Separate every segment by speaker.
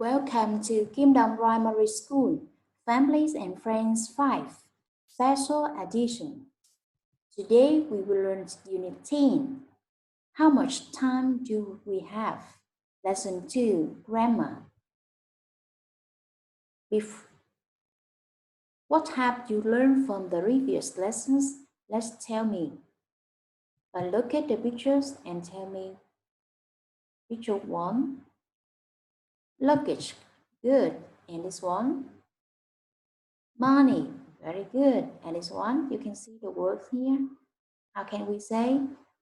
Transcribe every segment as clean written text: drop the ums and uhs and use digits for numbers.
Speaker 1: Welcome to Kim Dong Primary School, Families and Friends 5, Special Edition. Today we will learn Unit 10. How much time do we have? Lesson 2, Grammar. What have you learned from the previous lessons? Let's tell me. Look at the pictures and tell me. Picture 1. Luggage. Good. And this one? Money. Very good. And this one, you can see the word here. How can we say?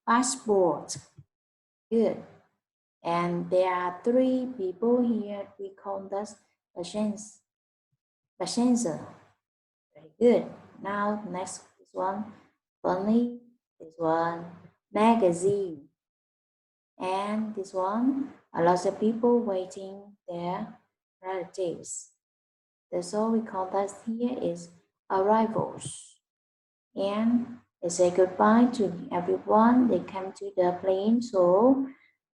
Speaker 1: Passport. Good. And there are 3 people here. We call this passenger. Very good. Now, next, this one, funny. This one, magazine. And this one, a lot of people waiting their relatives. That's all we call that here is arrivals. And they say goodbye to everyone. They come to the plane, so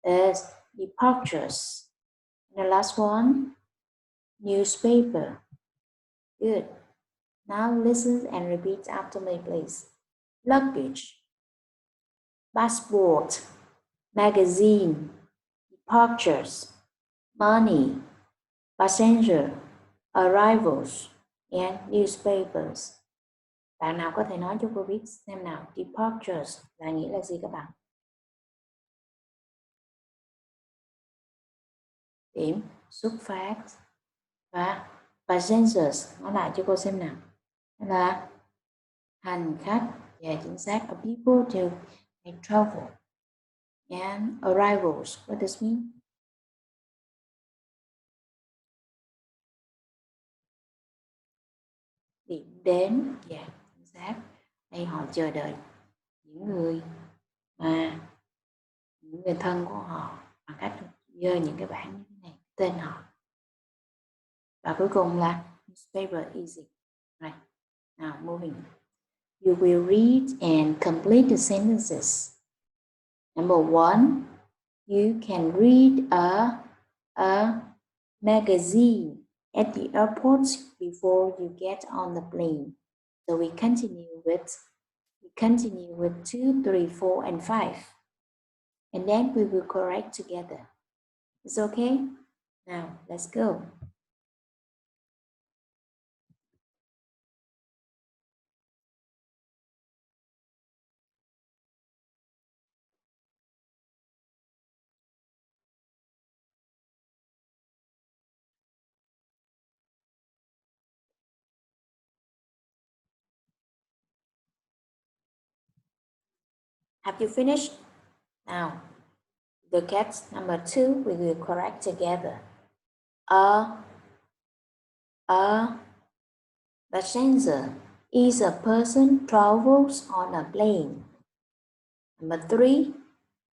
Speaker 1: there's departures. And the last one, newspaper. Good. Now listen and repeat after me, please. Luggage, passport, magazine, departures, money, passenger, arrivals, and newspapers. Bạn nào có thể nói cho cô biết xem nào, departures là nghĩa là gì các bạn? Điểm xuất phát. Và passengers, nói lại cho cô xem nào. Đó là hành khách. Và chính xác, a people to travel. And arrivals, what does it mean? Điểm đến. Dạ, chính xác. Đây họ chờ đợi những người thân của họ bằng cách dơ những cái bảng như thế này, tên họ. Và cuối cùng là newspaper, easy. Right. Now moving. You will read and complete the sentences. Number 1, you can read a magazine at the airport before you get on the plane. So we continue with 2, 3, 4, and 5. And then we will correct together. It's okay? Now, let's go. Have you finished? Now, look at number 2, we will correct together. A passenger is a person travels on a plane. Number 3,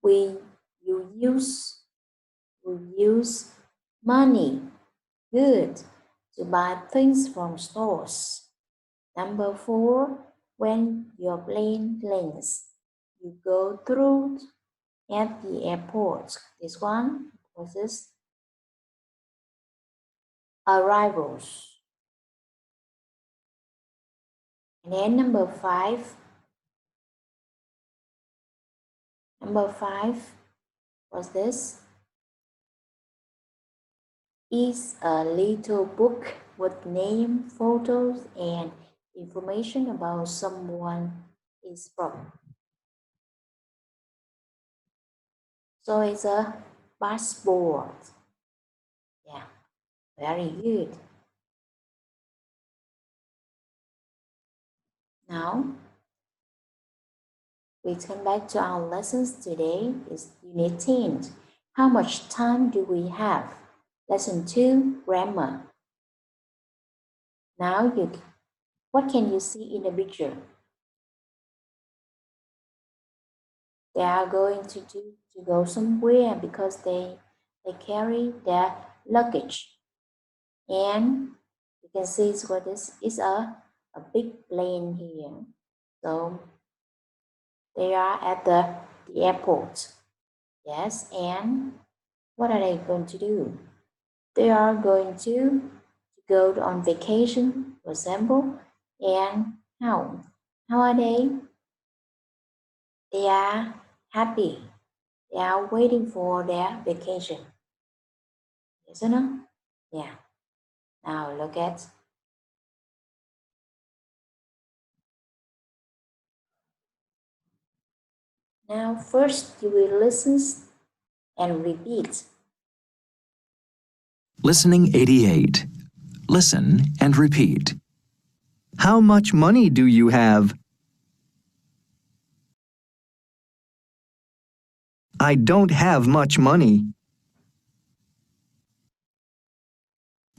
Speaker 1: you use money, good, to buy things from stores. Number 4, when your plane lands, you go through at the airport. This one was arrivals. And then number 5 was this. Is a little book with name, photos, and information about someone is from. So it's a passport. Yeah, very good. Now, we come back to our lessons today. Is Unit 10. How much time do we have? Lesson 2, Grammar. Now, what can you see in the picture? They are going to go somewhere because they carry their luggage. And you can see what this is a big plane here. So they are at the airport. Yes, and what are they going to do? they are going to go on vacation, for example, and how are they? They are happy. They are waiting for their vacation. Yes or no? Yeah. Now look at. Now first you will listen and repeat.
Speaker 2: Listening 88. Listen and repeat. How much money do you have? I don't have much money.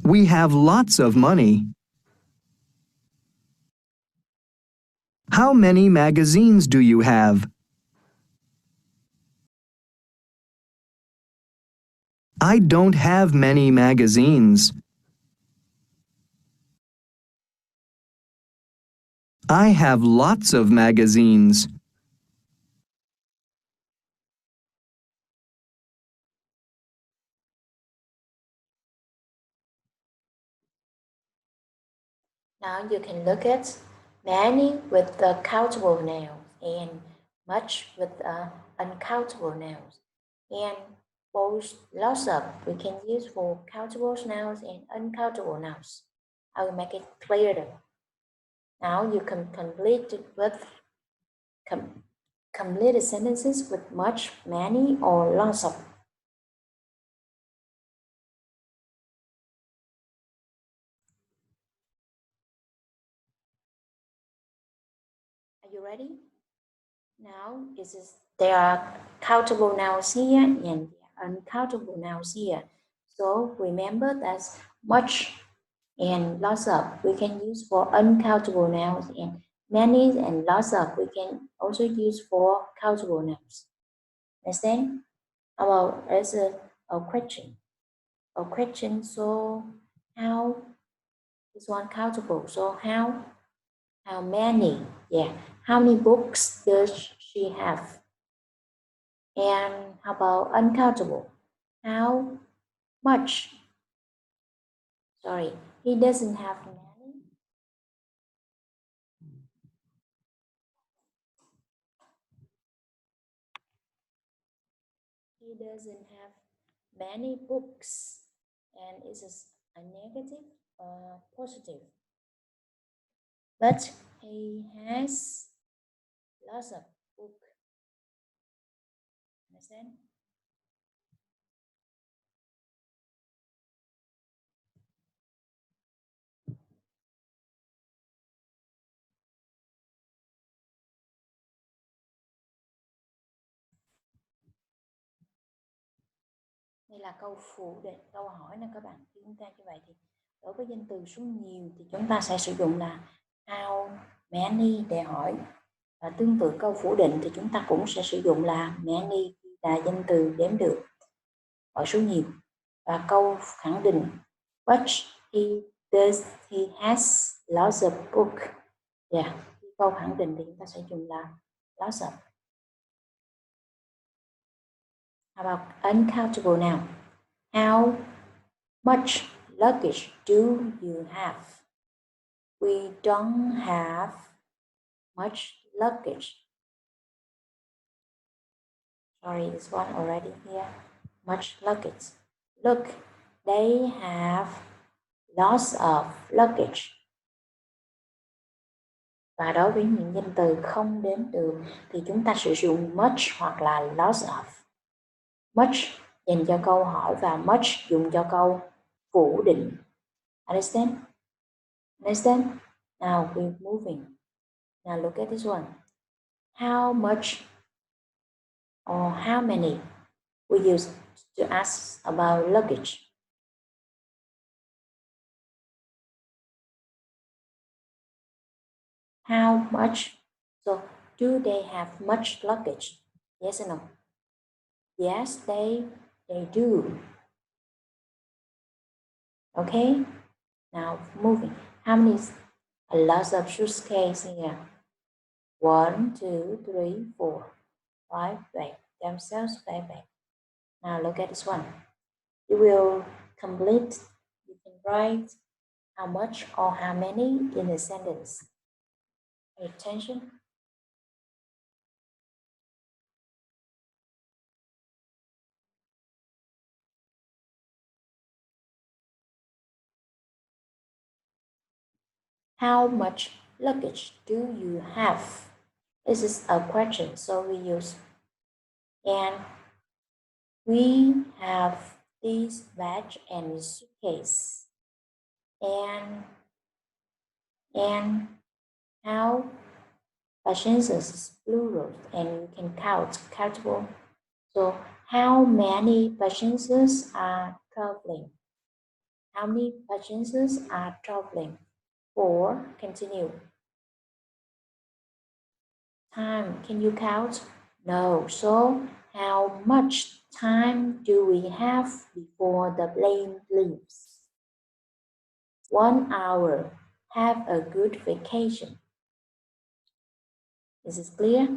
Speaker 2: We have lots of money. How many magazines do you have? I don't have many magazines. I have lots of magazines.
Speaker 1: Now you can look at many with the countable nouns and much with the uncountable nouns. And both lots of we can use for countable nouns and uncountable nouns. I will make it clearer. Now you can complete it with complete the sentences with much, many, or lots of. Are you ready? Now there are countable nouns here and uncountable nouns here. So remember that much and lots of we can use for uncountable nouns, and many and lots of we can also use for countable nouns. Understand? About as a question. A question, so how is one countable? So how many? Yeah. How many books does she have? And how about uncountable? How much? Sorry, he doesn't have many. He doesn't have many books. And is this a negative or positive? But he has lots of books. Understand? Đây là câu phụ đề, câu hỏi nè các bạn. Khi chúng ta như vậy thì đối với danh từ số nhiều thì chúng ta sẽ sử dụng là how many để hỏi. Và tương tự câu phủ định thì chúng ta cũng sẽ sử dụng là many là danh từ đếm được hỏi số nhiều. Và câu khẳng định which he has lots of book. Yeah. Câu khẳng định thì chúng ta sẽ dùng là lots of. How about uncountable now? How much luggage do you have? We don't have much luggage. Sorry, this one already here. Much luggage. Look, they have lots of luggage. Và đối với những danh từ không đếm được thì chúng ta sử dụng much hoặc là lots of. Much dành cho câu hỏi và much dùng cho câu phủ định. Understand? Understand? Now we're moving. Now look at this one. How much or how many we use to ask about luggage? How much? So, do they have much luggage? Yes or no? Yes, they do. Okay. Now moving. How many? A lot of suitcases here. 1, 2, 3, 4, 5 bags. Themselves 5 bags. Now look at this one. You will complete, you can write how much or how many in a sentence. Pay attention. How much luggage do you have? This is a question, so we use and we have this bag and suitcase. And how passengers is plural and you can countable. So how many passengers are traveling? How many passengers are traveling? 4. Continue. Time. Can you count? No. So how much time do we have before the plane leaves? 1 hour. Have a good vacation. Is it clear?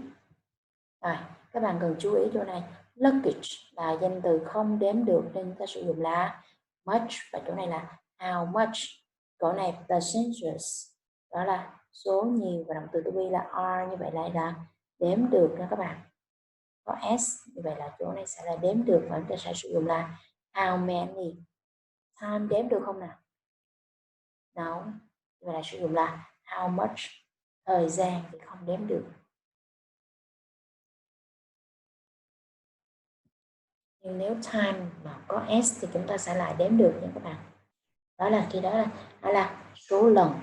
Speaker 1: Rồi, các bạn cần chú ý chỗ này. Luggage là danh từ không đếm được nên ta sử dụng là much, và chỗ này là how much. Chỗ này passengers, đó là số nhiều, và động từ to be là are, như vậy lại là đếm được nha các bạn. Có s, như vậy là chỗ này sẽ là đếm được, và chúng ta sẽ sử dụng là how many. Time đếm được không nào? No, như vậy là sử dụng là how much. Thời gian thì không đếm được. Nhưng nếu time mà có s thì chúng ta sẽ lại đếm được nha các bạn. Đó là khi đó là số lần.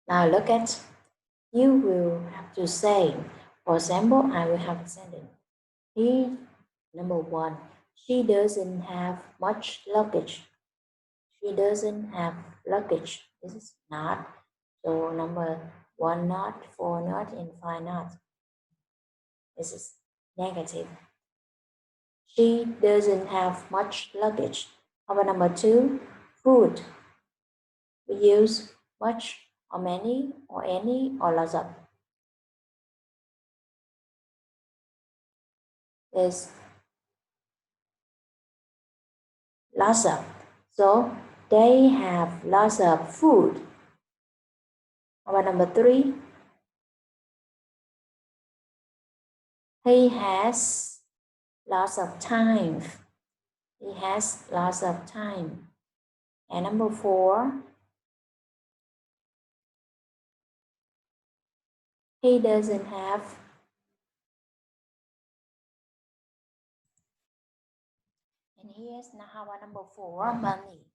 Speaker 1: Now look at, you will have to say, for example, I will have a sentence. Number 1, she doesn't have much luggage. She doesn't have luggage. This is not. So number 1 not, 4 not, and 5 not. This is negative. She doesn't have much luggage. How about number 2? Food. We use much or many or any or lots of. Is lots of. So they have lots of food. How about number 3? He has lots of time. He has lots of time. And number 4, he doesn't have. And here's now how about number 4, money.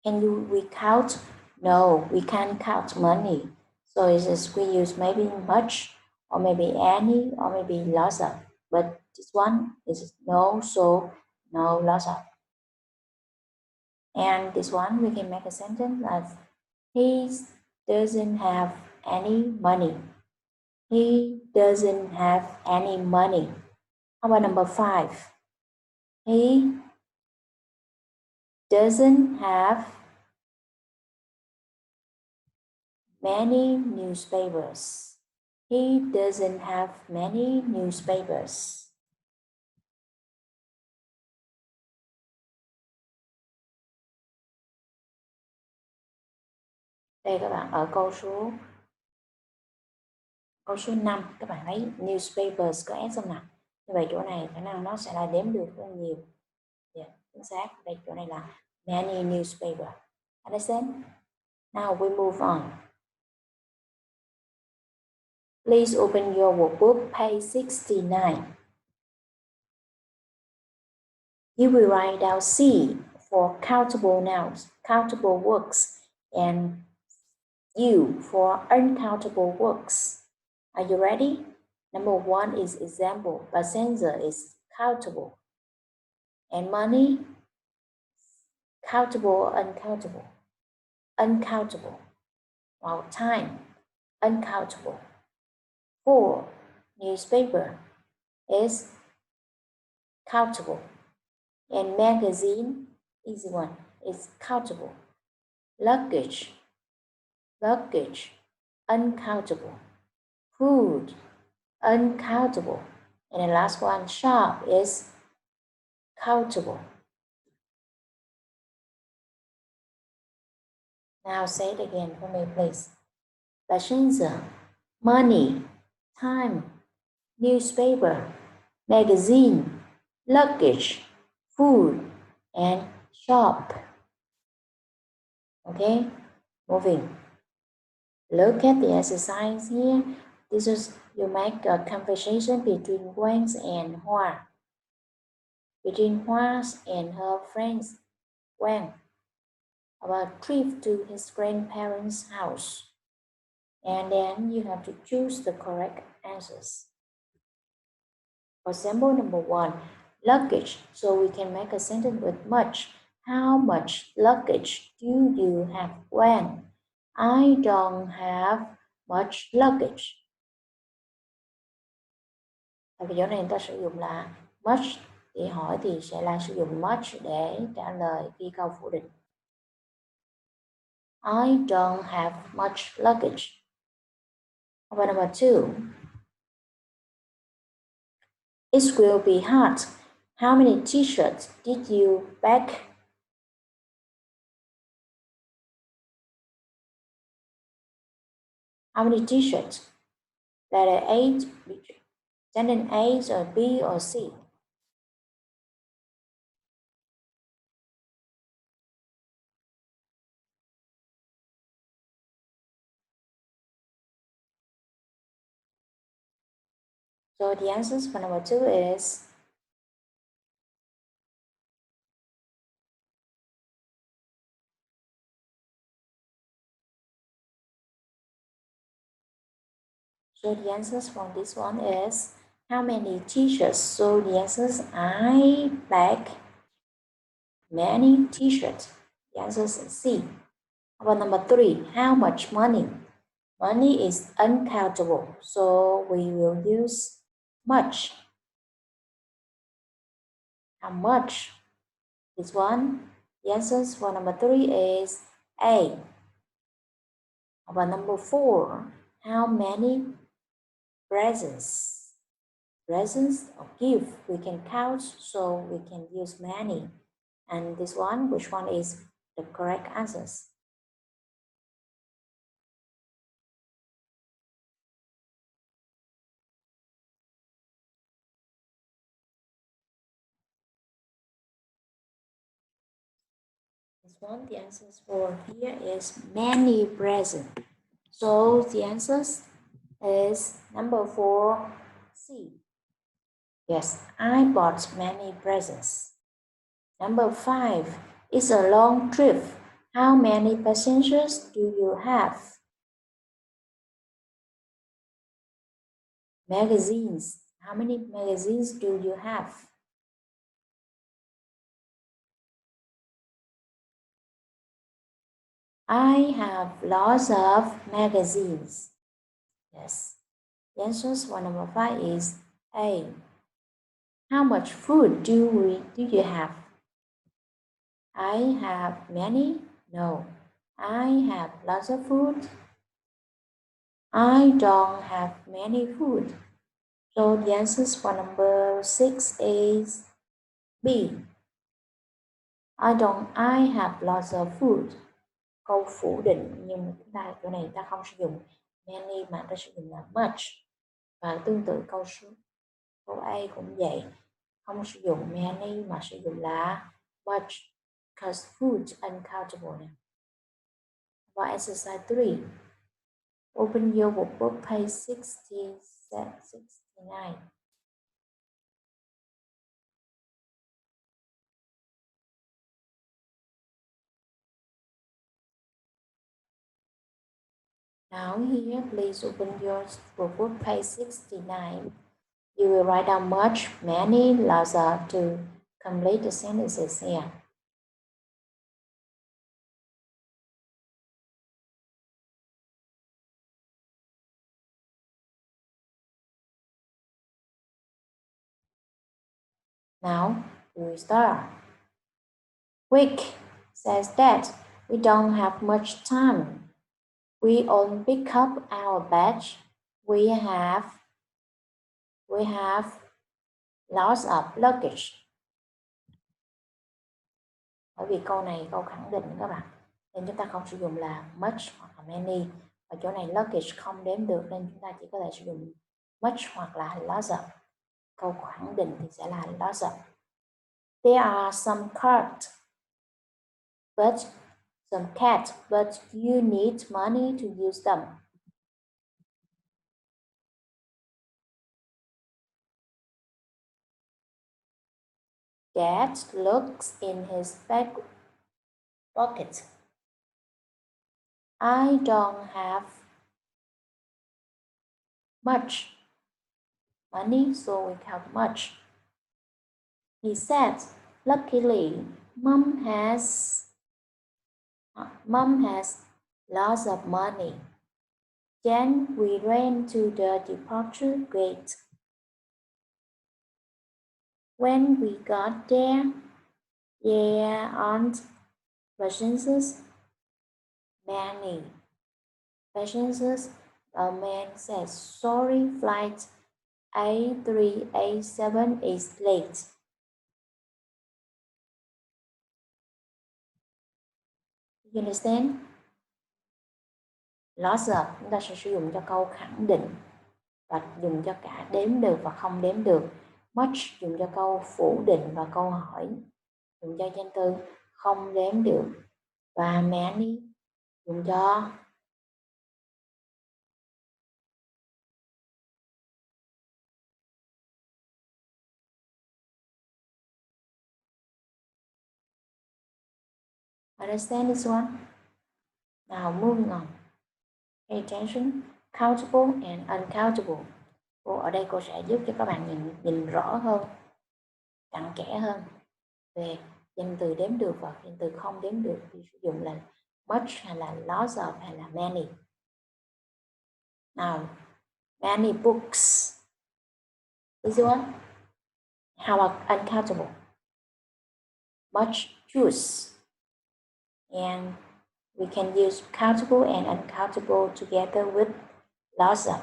Speaker 1: Can we count? No, we can't count money. So it's just we use maybe much or maybe any or maybe lots of. But this one is no, so no, lots of. And this one we can make a sentence as he doesn't have any money. He doesn't have any money. How about number 5? He doesn't have many newspapers. He doesn't have many newspapers. Đây các bạn, ở câu số 5 các bạn thấy newspapers có s không nào? Như vậy chỗ này khả năng nó sẽ là đếm được rất nhiều. Yeah, chính xác. Đây chỗ này là many newspaper. Understand? Now we move on. Please open your workbook, page 69. You will write down C for countable nouns, countable works, and U for uncountable works. Are you ready? Number 1 is example. Passenger is countable. And money, countable, uncountable. Uncountable. While time, uncountable. 4, newspaper is countable. And magazine, easy one, is countable. Luggage, uncountable. Food, uncountable. And the last one, sharp, is countable. Now say it again for me, please. 把身子 money, time, newspaper, magazine, luggage, food, and shop. Okay, moving. Look at the exercise here. This is you make a conversation between Wang and Hoa. Between Hoa and her friends Wang about trip to his grandparents' house. And then you have to choose the correct answers. For example, number 1, luggage. So we can make a sentence with much. How much luggage do you have, Wang? I don't have much luggage. Ở cái chỗ này người ta sử dụng là much, thì hỏi thì sẽ là sử dụng much để trả lời khi câu phủ định. I don't have much luggage. About number 2, it will be hard. How many t-shirts did you pack? How many t-shirts? Letter A, sentence A or B or C? So the answers for number 2 is so the answers from this one is how many t-shirts? So the answers I pack many t-shirts. The answer is C. About number 3, how much money? Money is uncountable, so we will use much. How much? This one. The answers for number 3 is A. About number 4, how many presents? Presents or gift we can count, so we can use many. And this one, which one is the correct answers? This one, the answers for here is many presents. So the answers is number 4, C. Yes, I bought many presents. Number 5, it's a long trip. How many passengers do you have? Magazines. How many magazines do you have? I have lots of magazines. Yes. The answers for number 5 is A. How much food do you have? I have many? No. I have lots of food. I don't have many food. So the answers for number 6 is B. I have lots of food. Câu phủ định nhưng chúng ta chỗ này ta không sử dụng many mà ta sử dụng là much. Và tương tự câu A cũng vậy. Không sử dụng many mà sử dụng là much. Because food is uncountable now. About exercise 3. Open your workbook page 69. Now here, please open your workbook page 69. You will write down much, many, lots of to complete the sentences here. Now, we start. Quick says that we don't have much time. We all pick up our badge. We have lots of luggage. Bởi vì câu này câu khẳng định các bạn, nên chúng ta không sử dụng là much hoặc là many. Ở chỗ này luggage không đếm được nên chúng ta chỉ có thể sử dụng much hoặc là lots of. Câu khẳng định thì sẽ là lots of. There are some cats, but you need money to use them. Dad looks in his back pocket. I don't have much money, so we count much. He said, luckily, Mom has lots of money. Then we ran to the departure gate. When we got there aren't many passengers. The man said, sorry, flight A387 is late. You understand? Lots of chúng ta sẽ sử dụng cho câu khẳng định và dùng cho cả đếm được và không đếm được. Much dùng cho câu phủ định và câu hỏi, dùng cho danh từ không đếm được. Và many dùng cho understand this one? Now moving on. Pay attention. Countable and uncountable. Ở đây cô sẽ giúp cho các bạn nhìn rõ hơn, cặn kẽ hơn về danh từ đếm được và danh từ không đếm được thì sử dụng là much hay là lots of hay là many. Now, many books. This one. How about uncountable? Much juice. And we can use countable and uncountable together with lots of.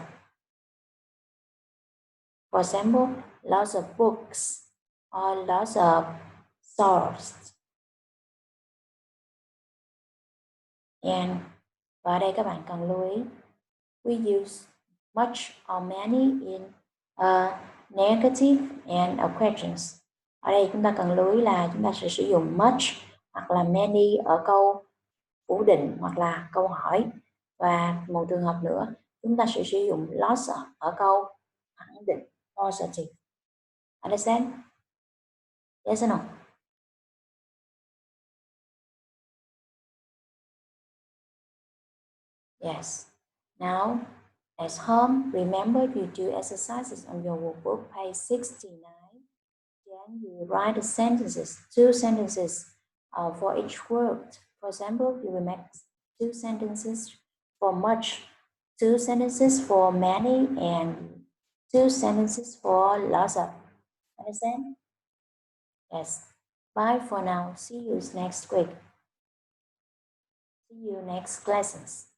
Speaker 1: For example, lots of books or lots of stores. And và ở đây các bạn cần lưu ý, we use much or many in negative and questions. Ở đây chúng ta cần lưu ý là chúng ta sẽ sử dụng much hoặc là many ở câu phủ định hoặc là câu hỏi. Và một trường hợp nữa, chúng ta sẽ sử dụng lots ở câu khẳng định positive. Understand? Yes or no? Yes. Now, at home, remember you do exercises on your workbook, page 69. Then you write the sentences, 2 sentences for each word. For example, you will make 2 sentences for much, 2 sentences for many, and 2 sentences for lots of. Understand? Yes. Bye for now. See you next week. See you next lessons.